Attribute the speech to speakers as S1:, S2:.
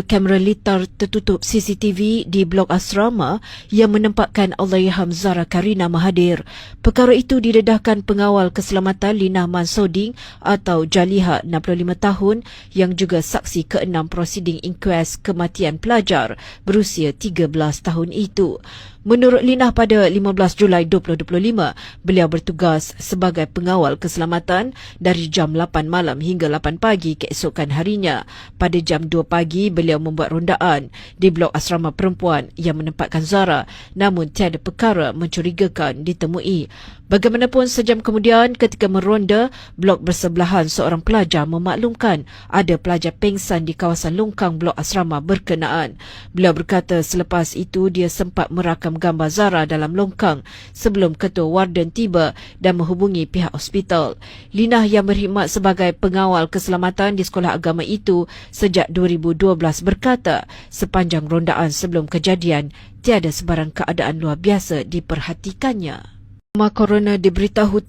S1: Kamera litar tertutup CCTV di blok asrama yang menempatkan Allahyarham Zara Karina Mahathir. Perkara itu didedahkan pengawal keselamatan Linah Mansoding atau Jaliha 65 tahun yang juga saksi ke-6 prosiding inkuas kematian pelajar berusia 13 tahun itu. Menurut Linah, pada 15 Julai 2025, beliau bertugas sebagai pengawal keselamatan dari jam 8 malam hingga 8 pagi keesokan harinya. Pada jam 2 pagi, beliau membuat rondaan di blok asrama perempuan yang menempatkan Zara, namun tiada perkara mencurigakan ditemui. Bagaimanapun, sejam kemudian ketika meronda blok bersebelahan, seorang pelajar memaklumkan ada pelajar pengsan di kawasan longkang blok asrama berkenaan. Beliau berkata selepas itu dia sempat merakam gambar Zara dalam longkang sebelum ketua warden tiba dan menghubungi pihak hospital. Linah yang berkhidmat sebagai pengawal keselamatan di sekolah agama itu sejak 2012 berkata sepanjang rondaan sebelum kejadian tiada sebarang keadaan luar biasa diperhatikannya. Corona diberitahu